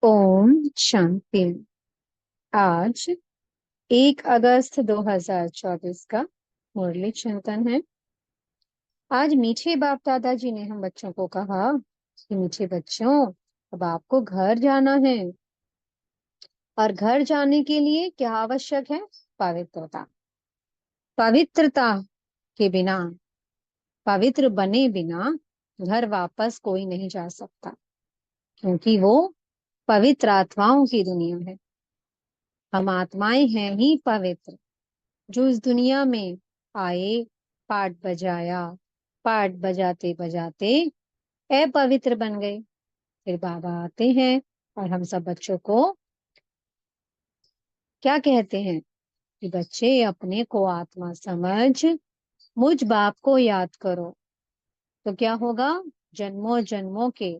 ओम शांति। आज 1 अगस्त 2024 का मुरली चिंतन है। आज मीठे बाप दादाजी ने हम बच्चों को कहा कि मीठे बच्चों, अब आपको घर जाना है और घर जाने के लिए क्या आवश्यक है? पवित्रता। पवित्रता के बिना, पवित्र बने बिना घर वापस कोई नहीं जा सकता, क्योंकि वो पवित्र आत्माओं की दुनिया है। हम आत्माएं हैं ही पवित्र, जो इस दुनिया में आए, पाठ बजाया, पाठ बजाते बजाते अपवित्र बन गए। फिर बाबा आते हैं और हम सब बच्चों को क्या कहते हैं कि बच्चे अपने को आत्मा समझ मुझ बाप को याद करो। तो क्या होगा? जन्मों जन्मों के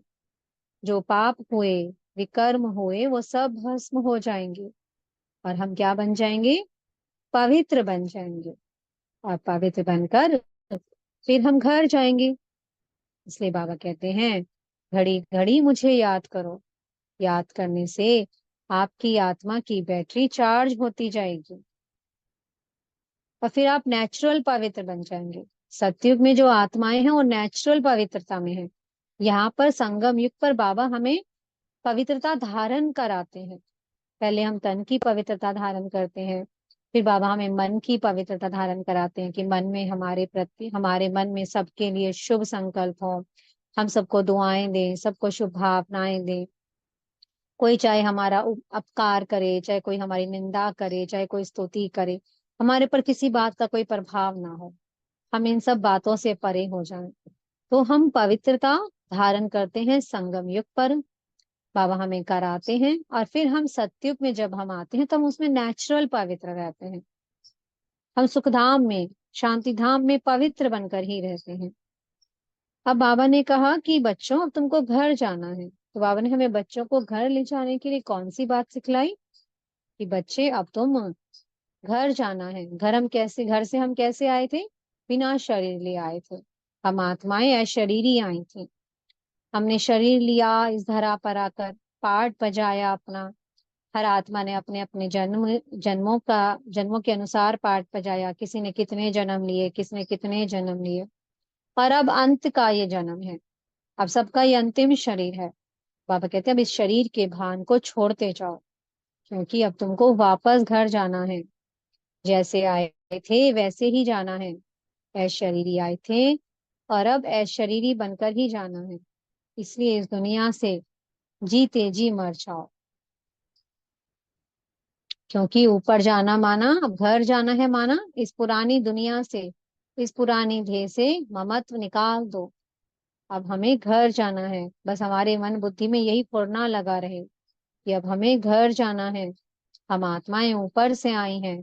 जो पाप हुए, विकर्म हुए, वो सब भस्म हो जाएंगे और हम क्या बन जाएंगे? पवित्र बन जाएंगे। और पवित्र बनकर फिर हम घर जाएंगे। इसलिए बाबा कहते हैं, घड़ी घड़ी मुझे याद करो। याद करने से आपकी आत्मा की बैटरी चार्ज होती जाएगी और फिर आप नेचुरल पवित्र बन जाएंगे। सतयुग में जो आत्माएं हैं वो नेचुरल पवित्रता में है। यहाँ पर संगम युग पर बाबा हमें पवित्रता धारण कराते हैं। पहले हम तन की पवित्रता धारण करते हैं, फिर बाबा हमें मन की पवित्रता धारण कराते हैं कि मन में हमारे प्रति, हमारे मन में सबके लिए शुभ संकल्प हो। हम सबको दुआएं दें, सबको शुभ भावनाएं दें। कोई चाहे हमारा अपकार करे, चाहे कोई हमारी निंदा करे, चाहे कोई स्तुति करे, हमारे पर किसी बात का कोई प्रभाव ना हो। हम इन सब बातों से परे हो जाएं। तो हम पवित्रता धारण करते हैं संगम युग पर। बाबा हमें कराते हैं और फिर हम सत्युग में जब हम आते हैं तो हम उसमें नेचुरल पवित्र रहते हैं। हम सुखधाम में, शांति धाम में पवित्र बनकर ही रहते हैं। अब बाबा ने कहा कि बच्चों, अब तुमको घर जाना है। तो बाबा ने हमें बच्चों को घर ले जाने के लिए कौन सी बात सिखलाई? कि बच्चे, अब तुम घर जाना है। घर से हम कैसे आए थे? बिना शरीर लिए आए थे। हम आत्माएं अशरीरी आई थी। हमने शरीर लिया, इस धरा पर आकर पाठ बजाया अपना। हर आत्मा ने अपने अपने जन्मों के अनुसार पाठ बजाया। किसी ने कितने जन्म लिए, किसने कितने जन्म लिए, और अब अंत का ये जन्म है। अब सबका ये अंतिम शरीर है। बाबा कहते हैं अब इस शरीर के भान को छोड़ते जाओ, क्योंकि अब तुमको वापस घर जाना है। जैसे आए थे वैसे ही जाना है। ऐश शरीरी आए थे और अब ऐश शरीरी बनकर ही जाना है। इसलिए इस दुनिया से जीते जी मर जाओ, क्योंकि ऊपर जाना माना, अब घर जाना है माना, इस पुरानी दुनिया से, इस पुरानी देह से ममत्व निकाल दो। अब हमें घर जाना है। बस हमारे मन बुद्धि में यही फुरना लगा रहे कि अब हमें घर जाना है। हम आत्माएं ऊपर से आई हैं।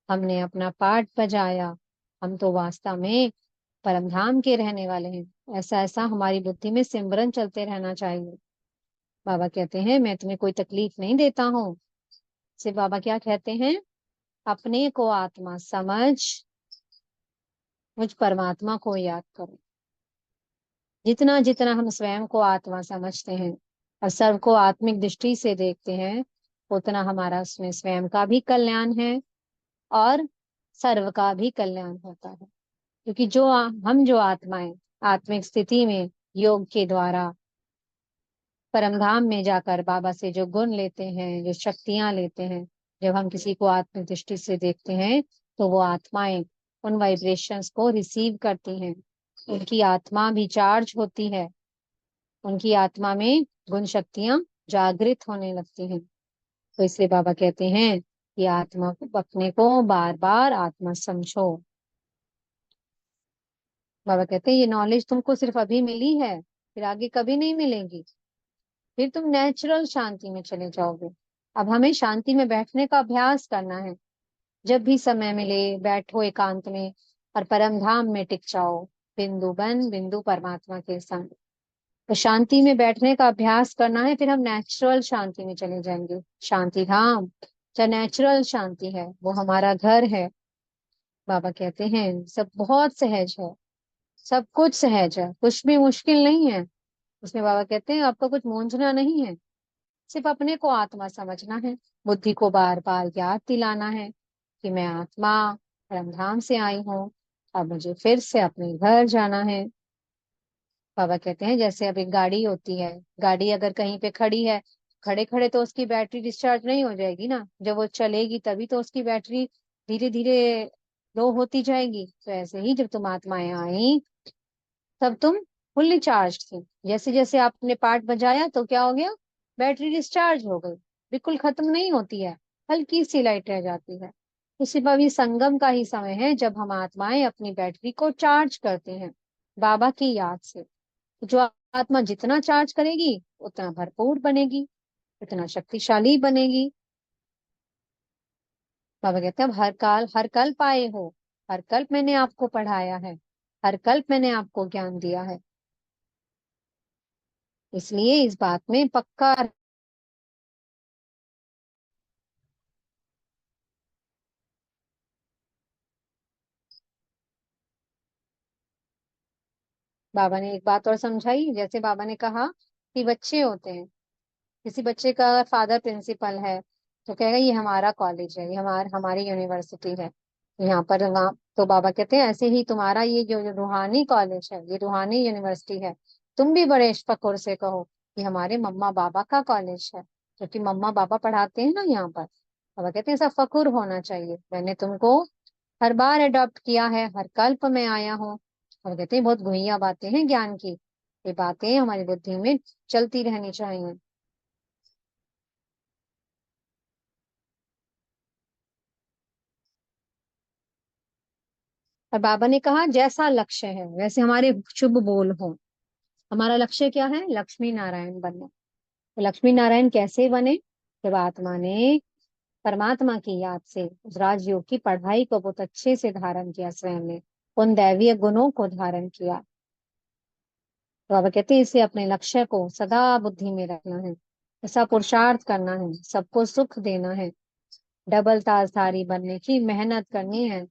हमने अपना पाठ बजाया। हम तो वास्तव में परमधाम के रहने वाले हैं। ऐसा ऐसा हमारी बुद्धि में सिमरन चलते रहना चाहिए। बाबा कहते हैं मैं तुम्हें कोई तकलीफ नहीं देता हूँ। सिर्फ बाबा क्या कहते हैं? अपने को आत्मा समझ मुझ परमात्मा को याद करो। जितना जितना हम स्वयं को आत्मा समझते हैं और सर्व को आत्मिक दृष्टि से देखते हैं, उतना हमारा उसमें स्वयं का भी कल्याण है और सर्व का भी कल्याण होता है। क्योंकि हम जो आत्माएं आत्मिक स्थिति में योग के द्वारा परमधाम में जाकर बाबा से जो गुण लेते हैं, जो शक्तियां लेते हैं, जब हम किसी को आत्मिक दृष्टि से देखते हैं तो वो आत्माएं उन वाइब्रेशंस को रिसीव करती हैं। उनकी आत्मा भी चार्ज होती है। उनकी आत्मा में गुण शक्तियां जागृत होने लगती हैं। तो इसलिए बाबा कहते हैं कि आत्मा को, अपने को बार बार आत्मा समझो। बाबा कहते हैं ये नॉलेज तुमको सिर्फ अभी मिली है, फिर आगे कभी नहीं मिलेगी। फिर तुम नेचुरल शांति में चले जाओगे। अब हमें शांति में बैठने का अभ्यास करना है। जब भी समय मिले बैठो एकांत में और परम धाम में टिक जाओ, बिंदु बन बिंदु परमात्मा के संग। तो शांति में बैठने का अभ्यास करना है, फिर हम नेचुरल शांति में चले जाएंगे। शांति धाम जो नेचुरल शांति है, वो हमारा घर है। बाबा कहते हैं सब बहुत सहज है, सब कुछ सहज है, कुछ भी मुश्किल नहीं है। उसमें बाबा कहते हैं आपको कुछ मूंझना नहीं है। सिर्फ अपने को आत्मा समझना है। बुद्धि को बार बार याद दिलाना है कि मैं आत्मा परमधाम से आई हूँ, अब मुझे फिर से अपने घर जाना है। बाबा कहते हैं जैसे अब एक गाड़ी होती है, गाड़ी अगर कहीं पे खड़ी है, खड़े खड़े तो उसकी बैटरी डिस्चार्ज नहीं हो जाएगी ना, जब वो चलेगी तभी तो उसकी बैटरी धीरे धीरे लो होती जाएगी। तो ऐसे ही जब तुम आत्माएं आई तब तुम फुल्ली चार्ज थी, जैसे जैसे आपने पार्ट बजाया तो क्या हो गया, बैटरी डिस्चार्ज हो गई, बिल्कुल खत्म नहीं होती है, हल्की सी लाइट रह जाती है। इसी भावी संगम का ही समय है जब हम आत्माएं अपनी बैटरी को चार्ज करते हैं बाबा की याद से। जो आत्मा जितना चार्ज करेगी उतना भरपूर बनेगी, उतना शक्तिशाली बनेगी। बाबा कहते हैं अब हर कल्प आए हो, हर कल्प मैंने आपको पढ़ाया है, हर कल्प मैंने आपको ज्ञान दिया है, इसलिए इस बात में पक्का। बाबा ने एक बात और समझाई, जैसे बाबा ने कहा कि बच्चे होते हैं, किसी बच्चे का फादर प्रिंसिपल है तो कहेगा ये हमारा कॉलेज है, ये हमारी यूनिवर्सिटी है, यहाँ पर वहाँ। तो बाबा कहते हैं ऐसे ही तुम्हारा ये जो रूहानी कॉलेज है, ये रूहानी यूनिवर्सिटी है, तुम भी बड़े फक्र से कहो कि हमारे मम्मा बाबा का कॉलेज है, क्योंकि मम्मा बाबा पढ़ाते हैं ना यहाँ पर। बाबा कहते हैं ऐसा फक्र होना चाहिए, मैंने तुमको हर बार अडॉप्ट किया है, हर कल्प में आया हूँ। और कहते हैं बहुत गुहिया बातें हैं ज्ञान की, ये बातें हमारी बुद्धि में चलती रहनी चाहिए। और बाबा ने कहा जैसा लक्ष्य है वैसे हमारे शुभ बोल हो। हमारा लक्ष्य क्या है, लक्ष्मी नारायण बनना। तो लक्ष्मी नारायण कैसे बने, जब आत्मा ने परमात्मा की याद से उस राजयोग की पढ़ाई को बहुत अच्छे से धारण किया, स्वयं ने उन दैवीय गुणों को धारण किया। तो बाबा कहते हैं इसे अपने लक्ष्य को सदा बुद्धि में रखना है, ऐसा पुरुषार्थ करना है, सबको सुख देना है, डबल ताजधारी बनने की मेहनत करनी है।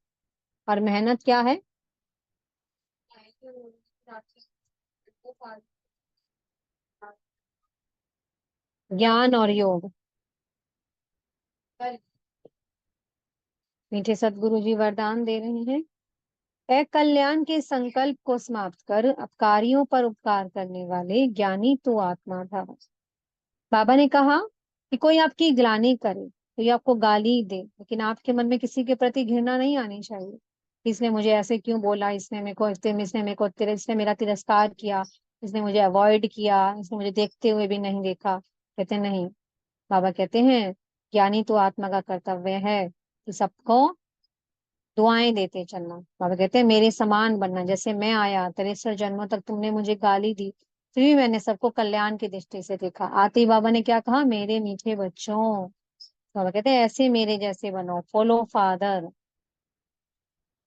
और मेहनत क्या है, ज्ञान और योग। मीठे सदगुरु जी वरदान दे रहे हैं, है कल्याण के संकल्प को समाप्त कर अपकारियों पर उपकार करने वाले ज्ञानी तो आत्मा था। बाबा ने कहा कि कोई आपकी ग्लानि करे, कोई आपको गाली दे, लेकिन आपके मन में किसी के प्रति घृणा नहीं आनी चाहिए। इसने मुझे ऐसे क्यों बोला, इसने मेरा तिरस्कार किया, इसने मुझे अवॉइड किया, इसने मुझे देखते हुए भी नहीं देखा। कहते नहीं, बाबा कहते हैं ज्ञानी तो आत्मा का कर्तव्य है कि सबको दुआएं देते चलना। बाबा कहते हैं मेरे समान बनना, जैसे मैं आया 63 जन्मों तक तुमने मुझे गाली दी, फिर भी मैंने सबको कल्याण की दृष्टि से देखा। आते ही बाबा ने क्या कहा, मेरे मीठे बच्चों। बाबा कहते हैं ऐसे मेरे जैसे बनो, फॉलो फादर।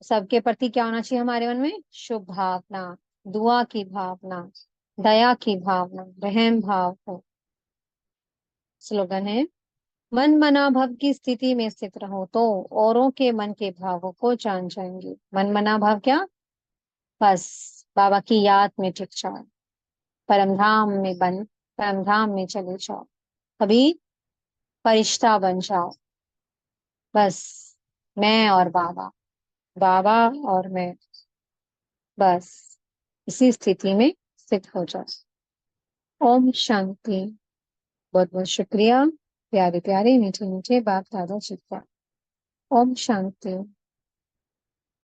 सबके प्रति क्या होना चाहिए हमारे मन में, शुभ भावना, दुआ की भावना, दया की भावना, रहम भाव हो। स्लोगन है, मन मना भव की स्थिति में स्थित रहो तो औरों के मन के भावों को जान जाएंगे। मन मना भाव क्या, बस बाबा की याद में टिक जाओ, परमधाम में चले जाओ, कभी फरिश्ता बन जाओ। बस मैं और बाबा, बाबा और मैं, बस इसी स्थिति में स्थित हो जाओ। ओम शांति। बहुत बहुत शुक्रिया प्यारे प्यारे मीठे मीठे बाप दादा जी का। ओम शांति।